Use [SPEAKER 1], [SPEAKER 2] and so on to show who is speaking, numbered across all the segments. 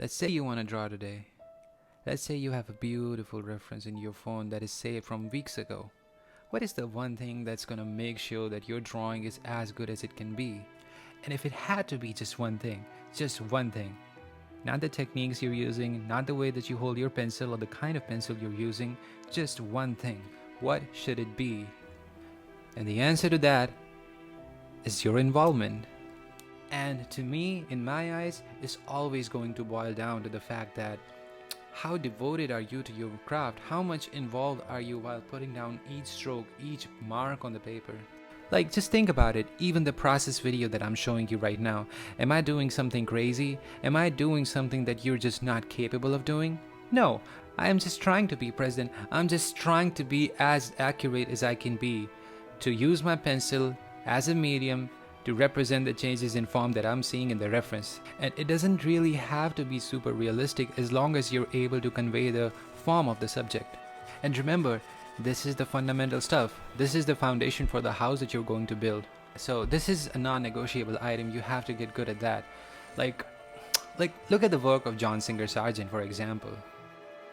[SPEAKER 1] Let's say you want to draw today. Let's say you have a beautiful reference in your phone that is saved from weeks ago. What is the one thing that's going to make sure that your drawing is as good as it can be? And if it had to be just one thing, not the techniques you're using, not the way that you hold your pencil or the kind of pencil you're using, just one thing, what should it be? And the answer to that is your involvement. And to me, in my eyes, it's always going to boil down to the fact that how devoted are you to your craft? How much involved are you while putting down each stroke, each mark on the paper? Like, just think about it. Even the process video that I'm showing you right now, am I doing something crazy? Am I doing something that you're just not capable of doing? No, I am just trying to be present. I'm just trying to be as accurate as I can be, to use my pencil as a medium to represent the changes in form that I'm seeing in the reference. And it doesn't really have to be super realistic as long as you're able to convey the form of the subject. And remember, this is the fundamental stuff. This is the foundation for the house that you're going to build. So this is a non-negotiable item. You have to get good at that. Like look at the work of John Singer Sargent, for example.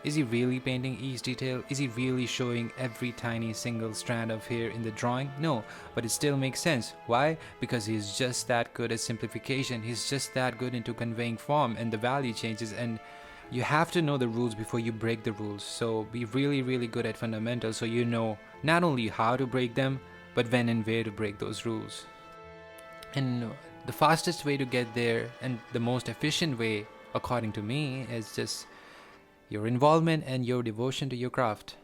[SPEAKER 1] Is he really painting each detail? Is he really showing every tiny single strand of hair in the drawing? No, but it still makes sense. Why? Because he's just that good at simplification. He's just that good into conveying form and the value changes, and you have to know the rules before you break the rules. So be really good at fundamentals so you know not only how to break them, but when and where to break those rules. And the fastest way to get there and the most efficient way, according to me, is just your involvement and your devotion to your craft.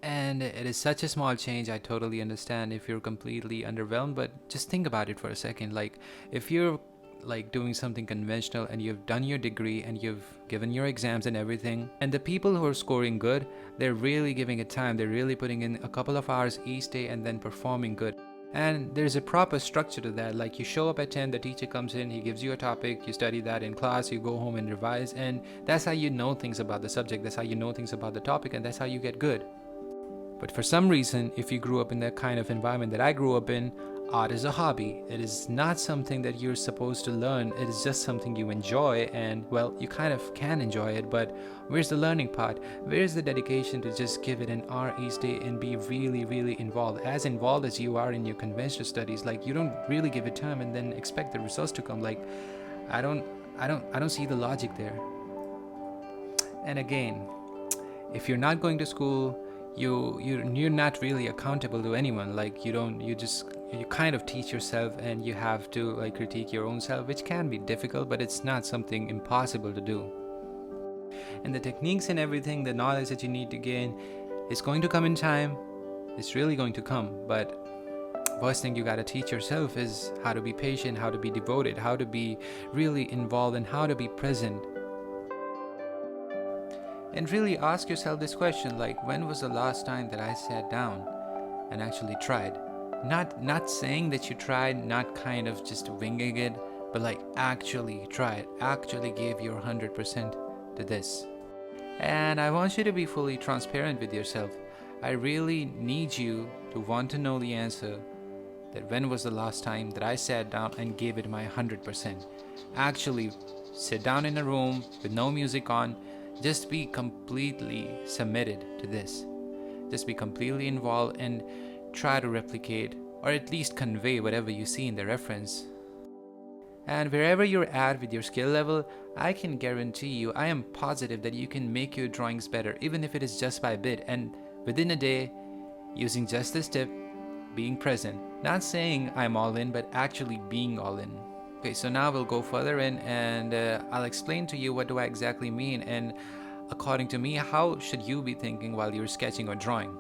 [SPEAKER 1] And it is such a small change. I totally understand if you're completely underwhelmed, but just think about it for a second. Like, if you're like doing something conventional and you've done your degree and you've given your exams and everything, and the people who are scoring good, they're really giving it time. They're really putting in a couple of hours each day and then performing good. And there's a proper structure to that. Like, you show up at 10, the teacher comes in, he gives you a topic, you study that in class, you go home and revise, and that's how you know things about the subject, that's how you know things about the topic, and that's how you get good. But for some reason, if you grew up in that kind of environment that I grew up in, art is a hobby. It is not something that you're supposed to learn. It is just something you enjoy, and well, you kind of can enjoy it, but where's the learning part? Where's the dedication to just give it an hour each day and be really involved as you are in your conventional studies? Like, you don't really give it time and then expect the results to come. Like, I don't see the logic there. And again, if you're not going to school, you're not really accountable to anyone. Like, you kind of teach yourself, and you have to like critique your own self, which can be difficult, but it's not something impossible to do. And the techniques and everything, the knowledge that you need to gain, is going to come in time. It's really going to come. But first thing you got to teach yourself is how to be patient, how to be devoted, how to be really involved, and how to be present. And really ask yourself this question, like, when was the last time that I sat down and actually tried? Not saying that you tried, not kind of just winging it, but like actually tried, actually gave your 100% to this. And I want you to be fully transparent with yourself. I really need you to want to know the answer, that when was the last time that I sat down and gave it my 100%. Actually sit down in a room with no music on. Just be completely submitted to this. Just be completely involved and try to replicate or at least convey whatever you see in the reference. And wherever you're at with your skill level, I can guarantee you, I am positive that you can make your drawings better, even if it is just by a bit, and within a day, using just this tip, being present. Not saying I'm all in, but actually being all in. Okay, so now we'll go further in, and I'll explain to you what do I exactly mean, and according to me, how should you be thinking while you're sketching or drawing.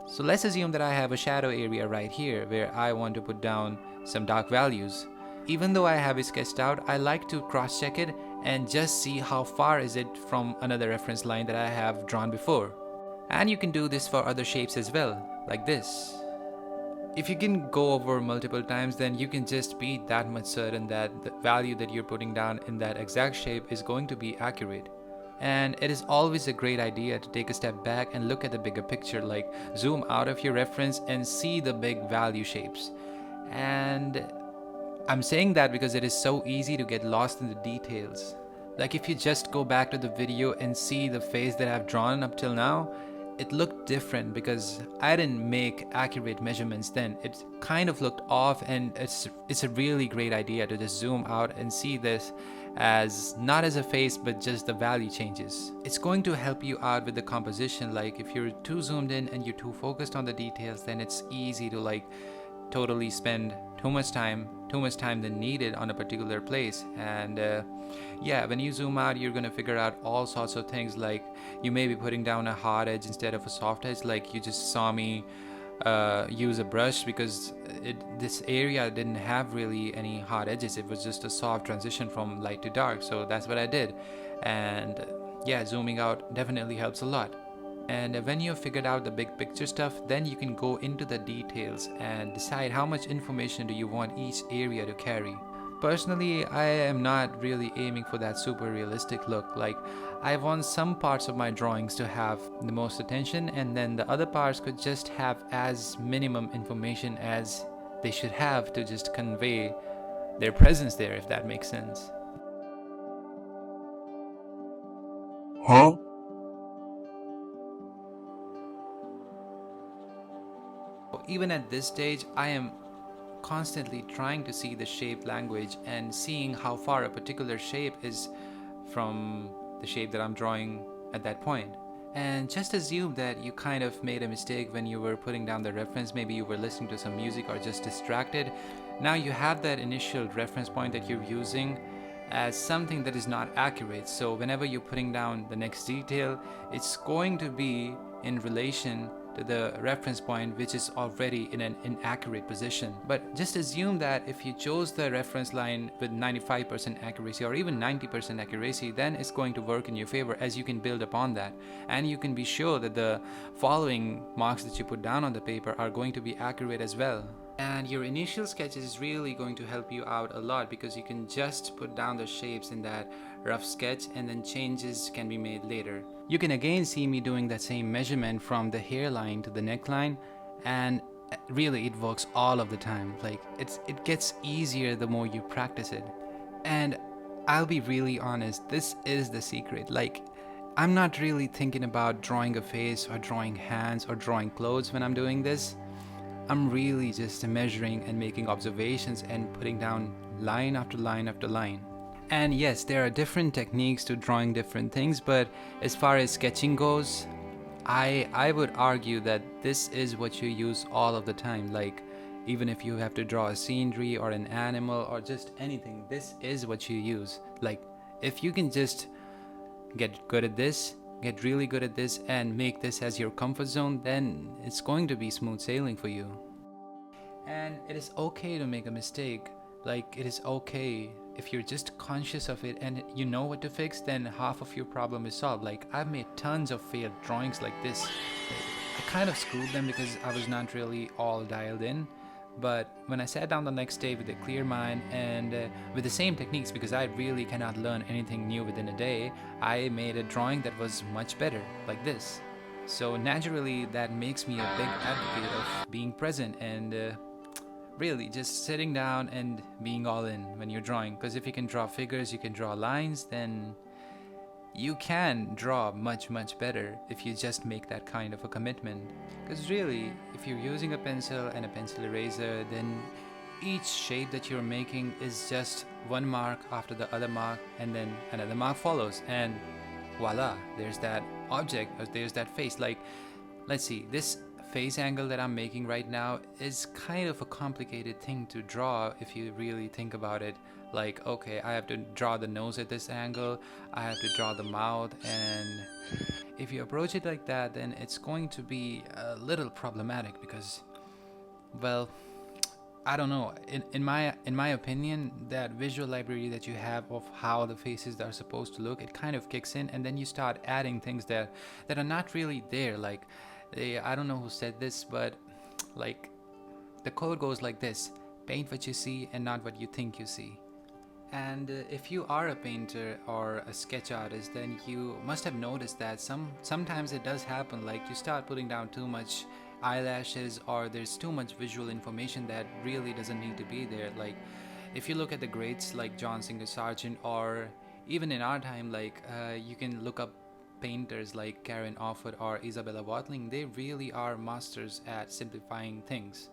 [SPEAKER 1] So let's assume that I have a shadow area right here where I want to put down some dark values. Even though I have it sketched out, I like to cross-check it and just see how far is it from another reference line that I have drawn before. And you can do this for other shapes as well, like this. If you can go over multiple times, then you can just be that much certain that the value that you're putting down in that exact shape is going to be accurate. And it is always a great idea to take a step back and look at the bigger picture, like zoom out of your reference and see the big value shapes. And I'm saying that because it is so easy to get lost in the details. Like if you just go back to the video and see the face that I've drawn up till now, it looked different because I didn't make accurate measurements then. It kind of looked off, and it's a really great idea to just zoom out and see this as not as a face but just the value changes. It's going to help you out with the composition. Like if you're too zoomed in and you're too focused on the details, then it's easy to like totally spend too much time than needed on a particular place. And yeah, when you zoom out, you're gonna figure out all sorts of things. Like you may be putting down a hard edge instead of a soft edge. Like you just saw me use a brush because this area didn't have really any hard edges. It was just a soft transition from light to dark, so that's what I did. And yeah, zooming out definitely helps a lot. And when you've figured out the big picture stuff, then you can go into the details and decide how much information do you want each area to carry. Personally, I am not really aiming for that super realistic look. Like, I want some parts of my drawings to have the most attention, and then the other parts could just have as minimum information as they should have to just convey their presence there, if that makes sense.
[SPEAKER 2] Huh?
[SPEAKER 1] Even at this stage, I am constantly trying to see the shape language and seeing how far a particular shape is from the shape that I'm drawing at that point. And just assume that you kind of made a mistake when you were putting down the reference. Maybe you were listening to some music or just distracted. Now you have that initial reference point that you're using as something that is not accurate. So whenever you're putting down the next detail, it's going to be in relation to the reference point, which is already in an inaccurate position. But just assume that if you chose the reference line with 95% accuracy or even 90% accuracy, then it's going to work in your favor, as you can build upon that. And you can be sure that the following marks that you put down on the paper are going to be accurate as well. And your initial sketch is really going to help you out a lot, because you can just put down the shapes in that rough sketch and then changes can be made later. You can again see me doing that same measurement from the hairline to the neckline, and really it works all of the time. Like it gets easier the more you practice it. And I'll be really honest, this is the secret. Like, I'm not really thinking about drawing a face or drawing hands or drawing clothes when I'm doing this. I'm really just measuring and making observations and putting down line after line after line. And yes, there are different techniques to drawing different things, but as far as sketching goes, I would argue that this is what you use all of the time. Like, even if you have to draw a scenery or an animal or just anything, this is what you use. Like, if you can just get good at this, get really good at this, and make this as your comfort zone, then it's going to be smooth sailing for you. And it is okay to make a mistake. Like, it is okay if you're just conscious of it and you know what to fix, then half of your problem is solved. Like, I've made tons of failed drawings like this. I kind of screwed them because I was not really all dialed in. But when I sat down the next day with a clear mind and with the same techniques, because I really cannot learn anything new within a day, I made a drawing that was much better, like this. So naturally, that makes me a big advocate of being present and really just sitting down and being all in when you're drawing. Because if you can draw figures, you can draw lines, then you can draw much better if you just make that kind of a commitment. Because really, if you're using a pencil and a pencil eraser, then each shape that you're making is just one mark after the other mark, and then another mark follows, and voila, there's that object, or there's that face. Like, let's see, this face angle that I'm making right now is kind of a complicated thing to draw if you really think about it. Like, okay, I have to draw the nose at this angle, I have to draw the mouth, and if you approach it like that, then it's going to be a little problematic because, well, I don't know. In my opinion, that visual library that you have of how the faces are supposed to look, it kind of kicks in, and then you start adding things that are not really there. Like, I don't know who said this, but like, the code goes like this: paint what you see and not what you think you see. And if you are a painter or a sketch artist, then you must have noticed that sometimes it does happen. Like, you start putting down too much eyelashes, or there's too much visual information that really doesn't need to be there. Like, if you look at the greats like John Singer Sargent or Even in our time, like you can look up painters like Karen Offord or Isabella Watling. They really are masters at simplifying things.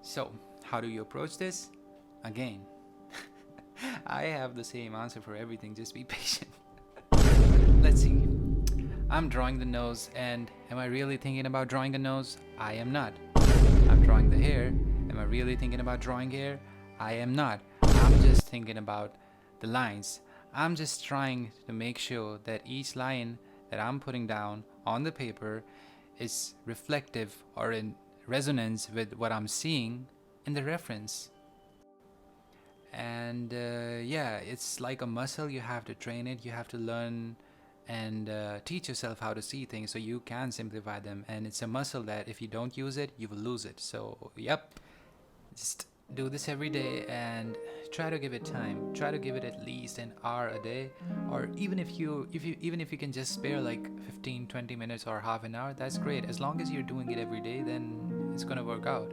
[SPEAKER 1] So, how do you approach this? Again, I have the same answer for everything, just be patient. Let's see. I'm drawing the nose, and am I really thinking about drawing a nose? I am not. I'm drawing the hair. Am I really thinking about drawing hair? I am not. I'm just thinking about the lines. I'm just trying to make sure that each line that I'm putting down on the paper is reflective or in resonance with what I'm seeing in the reference. And yeah, it's like a muscle. You have to train it, you have to learn and teach yourself how to see things so you can simplify them. And it's a muscle that if you don't use it, you will lose it. So yep, just do this every day and try to give it time. Try to give it at least an hour a day, or even if you can just spare like 15-20 minutes or half an hour, that's great. As long as you're doing it every day, then it's gonna work out.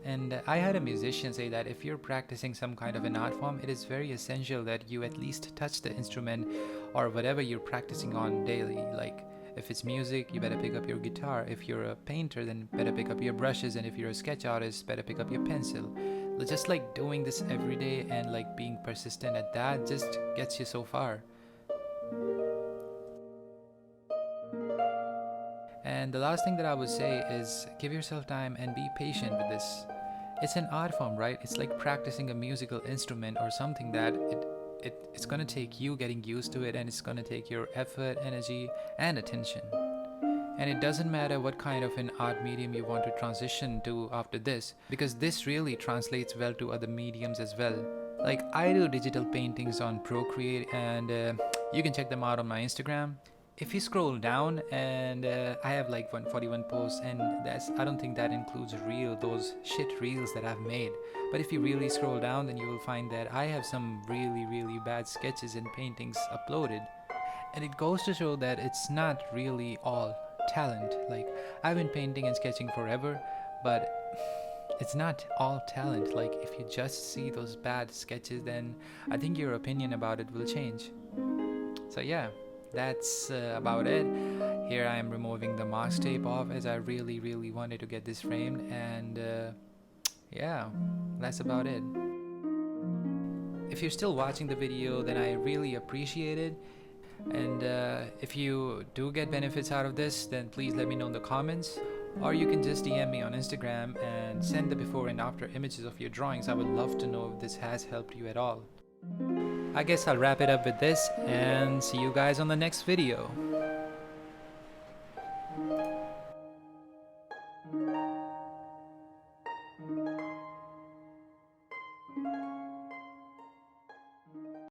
[SPEAKER 1] And I had a musician say that if you're practicing some kind of an art form, it is very essential that you at least touch the instrument or whatever you're practicing on daily. Like if it's music, you better pick up your guitar. If you're a painter, then better pick up your brushes. And if you're a sketch artist, better pick up your pencil. Just like doing this every day and like being persistent at that just gets you so far. And the last thing that I would say is give yourself time and be patient with this. It's an art form, right? It's like practicing a musical instrument or something that it's gonna take you getting used to it, and it's gonna take your effort, energy, and attention. And it doesn't matter what kind of an art medium you want to transition to after this, because this really translates well to other mediums as well. Like I do digital paintings on Procreate, and you can check them out on my Instagram. If you scroll down, and I have like 141 posts, and I don't think that includes those shit reels that I've made. But if you really scroll down, then you will find that I have some really bad sketches and paintings uploaded. And it goes to show that it's not really all talent. Like I've been painting and sketching forever, but it's not all talent. Like if you just see those bad sketches, then I think your opinion about it will change. So yeah, that's about it. Here I am removing the mask tape off, as I really wanted to get this framed. And yeah, that's about it. If you're still watching the video, then I really appreciate it. And if you do get benefits out of this, then please let me know in the comments. Or you can just DM me on Instagram and send the before and after images of your drawings. I would love to know if this has helped you at all. I guess I'll wrap it up with this, and see you guys on the next video.